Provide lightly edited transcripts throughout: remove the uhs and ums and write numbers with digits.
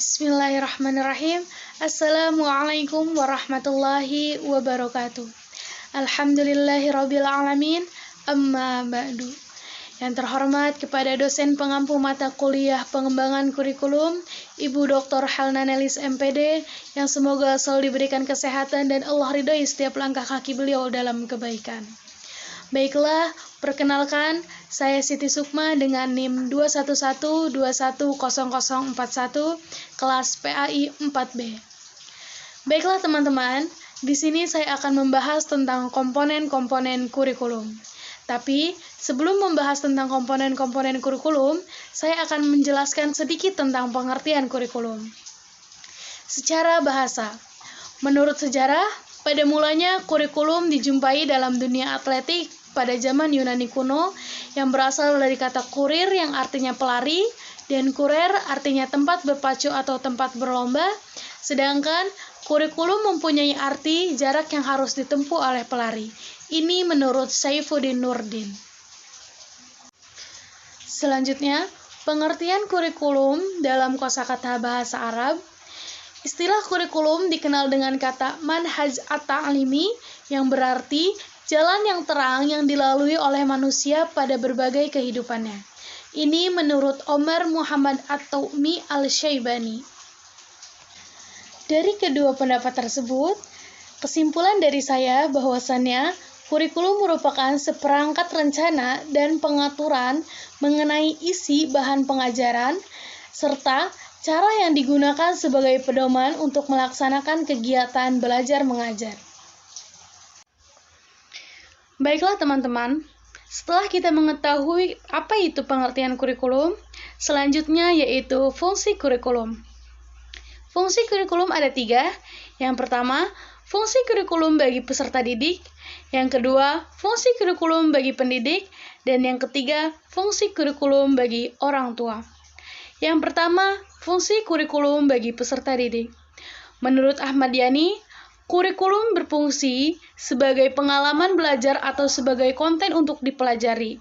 Bismillahirrahmanirrahim. Assalamualaikum warahmatullahi wabarakatuh. Alhamdulillahirabbil alamin. Amma ba'du. Yang terhormat kepada dosen pengampu mata kuliah pengembangan kurikulum, Ibu Dr. Halnanelis MPD, yang semoga selalu diberikan kesehatan dan Allah ridhoi setiap langkah kaki beliau dalam kebaikan. Baiklah, perkenalkan, saya Siti Sukma dengan NIM 211210041, kelas PAI 4B. Baiklah teman-teman, di sini saya akan membahas tentang komponen-komponen kurikulum. Tapi, sebelum membahas tentang komponen-komponen kurikulum, saya akan menjelaskan sedikit tentang pengertian kurikulum. Secara bahasa, menurut sejarah, pada mulanya kurikulum dijumpai dalam dunia atletik pada zaman Yunani kuno yang berasal dari kata kurir yang artinya pelari dan kurer artinya tempat berpacu atau tempat berlomba, sedangkan kurikulum mempunyai arti jarak yang harus ditempuh oleh pelari. Ini menurut Saifuddin Nurdin. Selanjutnya, pengertian kurikulum dalam kosakata bahasa Arab. Istilah kurikulum dikenal dengan kata manhaj at-ta'limi yang berarti jalan yang terang yang dilalui oleh manusia pada berbagai kehidupannya. Ini menurut Omar Muhammad At-Taumi Al-Syaibani. Dari kedua pendapat tersebut, kesimpulan dari saya bahwasannya kurikulum merupakan seperangkat rencana dan pengaturan mengenai isi bahan pengajaran serta cara yang digunakan sebagai pedoman untuk melaksanakan kegiatan belajar mengajar. Baiklah teman-teman, setelah kita mengetahui apa itu pengertian kurikulum, selanjutnya yaitu fungsi kurikulum. Fungsi kurikulum ada 3. Yang pertama, fungsi kurikulum bagi peserta didik. Yang kedua, fungsi kurikulum bagi pendidik. Dan yang ketiga, fungsi kurikulum bagi orang tua. Yang pertama, fungsi kurikulum bagi peserta didik. Menurut Ahmad Yani, kurikulum berfungsi sebagai pengalaman belajar atau sebagai konten untuk dipelajari.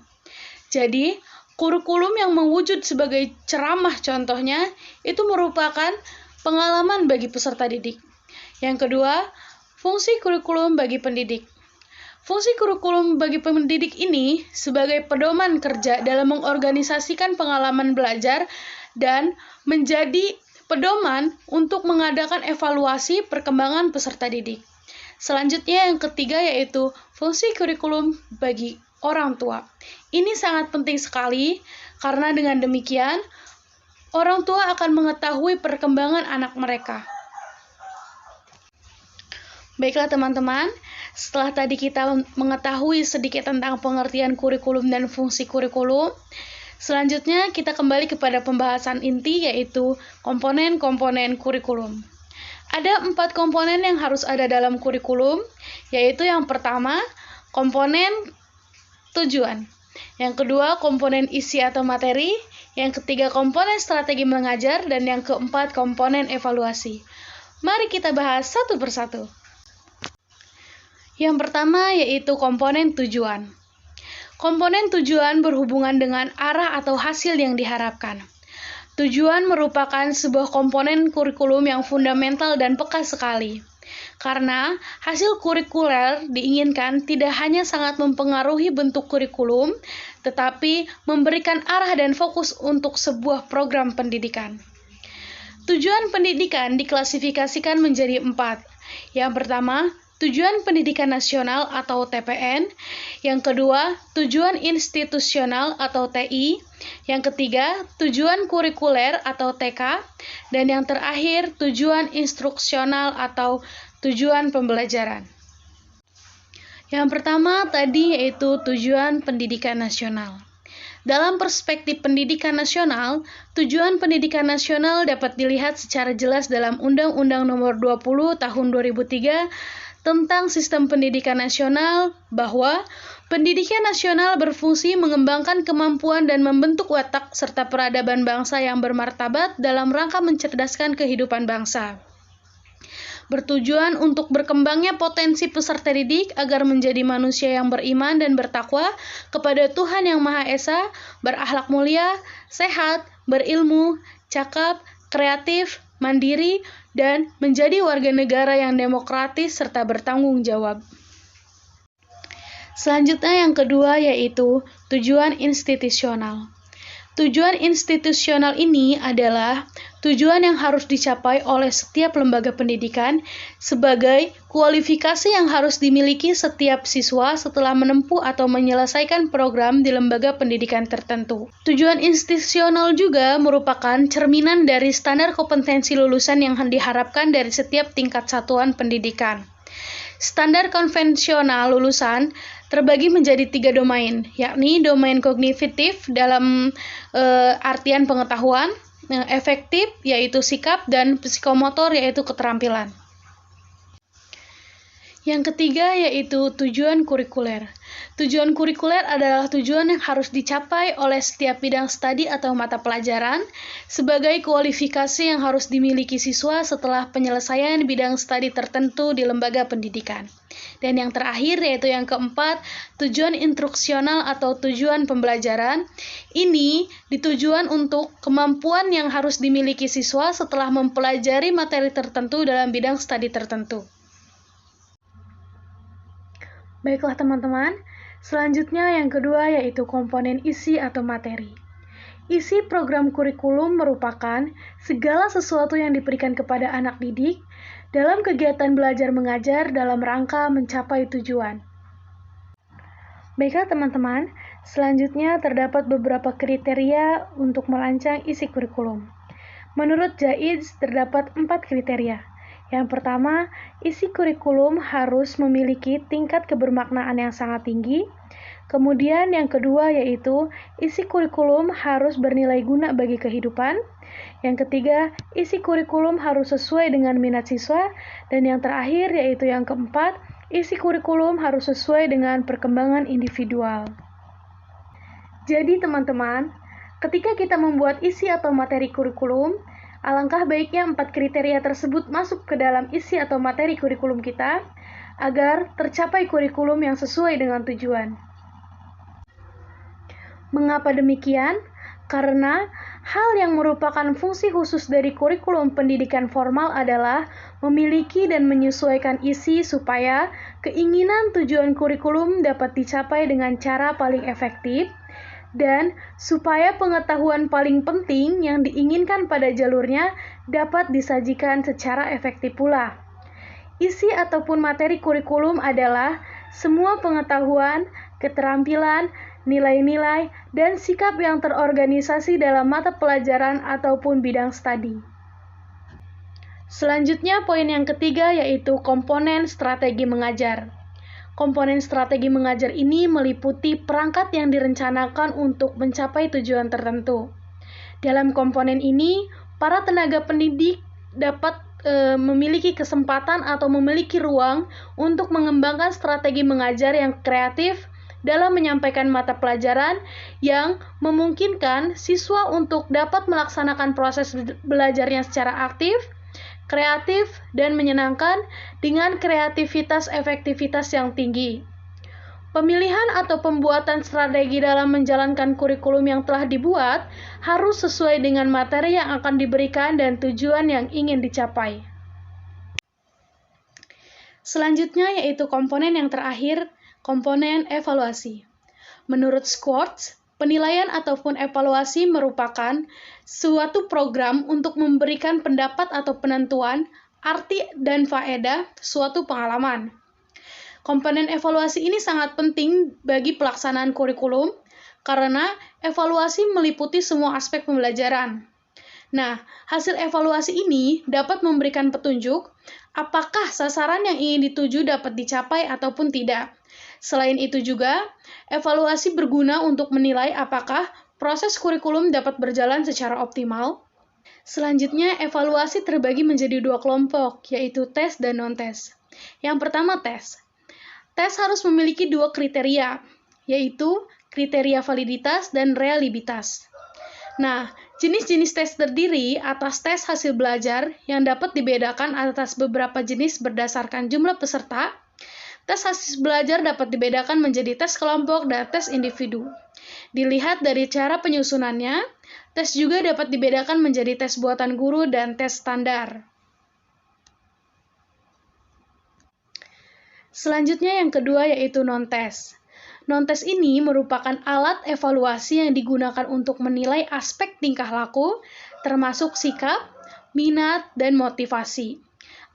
Jadi, kurikulum yang mewujud sebagai ceramah contohnya, itu merupakan pengalaman bagi peserta didik. Yang kedua, fungsi kurikulum bagi pendidik. Fungsi kurikulum bagi pendidik ini sebagai pedoman kerja dalam mengorganisasikan pengalaman belajar dan menjadi pedoman untuk mengadakan evaluasi perkembangan peserta didik. Selanjutnya yang ketiga yaitu fungsi kurikulum bagi orang tua. Ini sangat penting sekali karena dengan demikian orang tua akan mengetahui perkembangan anak mereka. Baiklah teman-teman, setelah tadi kita mengetahui sedikit tentang pengertian kurikulum dan fungsi kurikulum, selanjutnya kita kembali kepada pembahasan inti yaitu komponen-komponen kurikulum. Ada 4 komponen yang harus ada dalam kurikulum, yaitu yang pertama, komponen tujuan. Yang kedua, komponen isi atau materi. Yang ketiga, komponen strategi mengajar. Dan yang keempat, komponen evaluasi. Mari kita bahas satu persatu. Yang pertama yaitu komponen tujuan. Komponen tujuan berhubungan dengan arah atau hasil yang diharapkan. Tujuan merupakan sebuah komponen kurikulum yang fundamental dan peka sekali. Karena hasil kurikuler diinginkan tidak hanya sangat mempengaruhi bentuk kurikulum, tetapi memberikan arah dan fokus untuk sebuah program pendidikan. Tujuan pendidikan diklasifikasikan menjadi 4. Yang pertama, tujuan pendidikan nasional atau TPN. Yang kedua, tujuan institusional atau TI. Yang ketiga, tujuan kurikuler atau TK. Dan yang terakhir, tujuan instruksional atau tujuan pembelajaran. Yang pertama tadi yaitu tujuan pendidikan nasional. Dalam perspektif pendidikan nasional, tujuan pendidikan nasional dapat dilihat secara jelas dalam Undang-Undang Nomor 20 Tahun 2003 tentang Sistem Pendidikan Nasional bahwa pendidikan nasional berfungsi mengembangkan kemampuan dan membentuk watak serta peradaban bangsa yang bermartabat dalam rangka mencerdaskan kehidupan bangsa. Bertujuan untuk berkembangnya potensi peserta didik agar menjadi manusia yang beriman dan bertakwa kepada Tuhan Yang Maha Esa, berakhlak mulia, sehat, berilmu, cakap, kreatif, mandiri, dan menjadi warga negara yang demokratis serta bertanggung jawab. Selanjutnya yang kedua yaitu tujuan institusional. Tujuan institusional ini adalah tujuan yang harus dicapai oleh setiap lembaga pendidikan sebagai kualifikasi yang harus dimiliki setiap siswa setelah menempuh atau menyelesaikan program di lembaga pendidikan tertentu. Tujuan institusional juga merupakan cerminan dari standar kompetensi lulusan yang diharapkan dari setiap tingkat satuan pendidikan. Standar konvensional lulusan terbagi menjadi 3 domain, yakni domain kognitif dalam artian pengetahuan, efektif yaitu sikap, dan psikomotor yaitu keterampilan. Yang ketiga yaitu tujuan kurikuler. Tujuan kurikuler adalah tujuan yang harus dicapai oleh setiap bidang studi atau mata pelajaran sebagai kualifikasi yang harus dimiliki siswa setelah penyelesaian bidang studi tertentu di lembaga pendidikan. Dan yang terakhir yaitu yang keempat, tujuan instruksional atau tujuan pembelajaran. Ini ditujuan untuk kemampuan yang harus dimiliki siswa setelah mempelajari materi tertentu dalam bidang studi tertentu. Baiklah teman-teman, selanjutnya yang kedua yaitu komponen isi atau materi. Isi program kurikulum merupakan segala sesuatu yang diberikan kepada anak didik dalam kegiatan belajar mengajar dalam rangka mencapai tujuan. Baiklah teman-teman, selanjutnya terdapat beberapa kriteria untuk merancang isi kurikulum. Menurut Jaiz terdapat 4 kriteria. Yang pertama, isi kurikulum harus memiliki tingkat kebermaknaan yang sangat tinggi. Kemudian yang kedua yaitu isi kurikulum harus bernilai guna bagi kehidupan. Yang ketiga, isi kurikulum harus sesuai dengan minat siswa. Dan yang terakhir yaitu yang keempat, isi kurikulum harus sesuai dengan perkembangan individual. Jadi teman-teman, ketika kita membuat isi atau materi kurikulum, alangkah baiknya 4 kriteria tersebut masuk ke dalam isi atau materi kurikulum kita agar tercapai kurikulum yang sesuai dengan tujuan. Mengapa demikian? Karena hal yang merupakan fungsi khusus dari kurikulum pendidikan formal adalah memiliki dan menyesuaikan isi supaya keinginan tujuan kurikulum dapat dicapai dengan cara paling efektif, dan supaya pengetahuan paling penting yang diinginkan pada jalurnya dapat disajikan secara efektif pula. Isi ataupun materi kurikulum adalah semua pengetahuan, keterampilan, nilai-nilai, dan sikap yang terorganisasi dalam mata pelajaran ataupun bidang studi. Selanjutnya poin yang ketiga yaitu komponen strategi mengajar. Komponen strategi mengajar ini meliputi perangkat yang direncanakan untuk mencapai tujuan tertentu. Dalam komponen ini, para tenaga pendidik dapat memiliki kesempatan atau memiliki ruang untuk mengembangkan strategi mengajar yang kreatif dalam menyampaikan mata pelajaran yang memungkinkan siswa untuk dapat melaksanakan proses belajarnya secara aktif, kreatif, dan menyenangkan dengan kreativitas efektivitas yang tinggi. Pemilihan atau pembuatan strategi dalam menjalankan kurikulum yang telah dibuat harus sesuai dengan materi yang akan diberikan dan tujuan yang ingin dicapai. Selanjutnya yaitu komponen yang terakhir, komponen evaluasi. Menurut Schwartz, penilaian ataupun evaluasi merupakan suatu program untuk memberikan pendapat atau penentuan, arti dan faedah suatu pengalaman. Komponen evaluasi ini sangat penting bagi pelaksanaan kurikulum karena evaluasi meliputi semua aspek pembelajaran. Nah, hasil evaluasi ini dapat memberikan petunjuk apakah sasaran yang ingin dituju dapat dicapai ataupun tidak. Selain itu juga, evaluasi berguna untuk menilai apakah proses kurikulum dapat berjalan secara optimal. Selanjutnya, evaluasi terbagi menjadi 2 kelompok, yaitu tes dan non-tes. Yang pertama, tes. Tes harus memiliki 2 kriteria, yaitu kriteria validitas dan reliabilitas. Nah, jenis-jenis tes terdiri atas tes hasil belajar yang dapat dibedakan atas beberapa jenis berdasarkan jumlah peserta. Tes hasil belajar dapat dibedakan menjadi tes kelompok dan tes individu. Dilihat dari cara penyusunannya, Tes juga dapat dibedakan menjadi tes buatan guru dan tes standar. Selanjutnya yang kedua yaitu non-tes. Non-tes ini merupakan alat evaluasi yang digunakan untuk menilai aspek tingkah laku, termasuk sikap, minat, dan motivasi.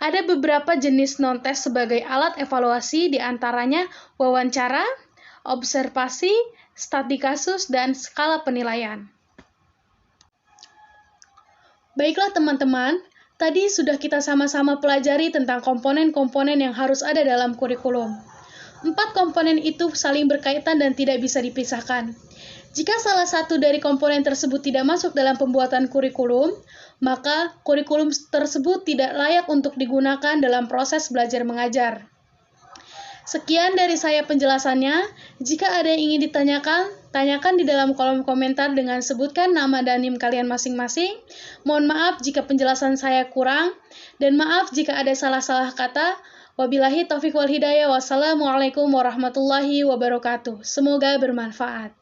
Ada beberapa jenis non-tes sebagai alat evaluasi, diantaranya wawancara, observasi, studi kasus, dan skala penilaian. Baiklah teman-teman, tadi sudah kita sama-sama pelajari tentang komponen-komponen yang harus ada dalam kurikulum. 4 komponen itu saling berkaitan dan tidak bisa dipisahkan. Jika salah satu dari komponen tersebut tidak masuk dalam pembuatan kurikulum, maka kurikulum tersebut tidak layak untuk digunakan dalam proses belajar mengajar. Sekian dari saya penjelasannya. Jika ada yang ingin ditanyakan, tanyakan di dalam kolom komentar dengan sebutkan nama dan NIM kalian masing-masing. Mohon maaf jika penjelasan saya kurang, dan maaf jika ada salah-salah kata. Wabillahi taufiq wal hidayah. Wassalamualaikum warahmatullahi wabarakatuh. Semoga bermanfaat.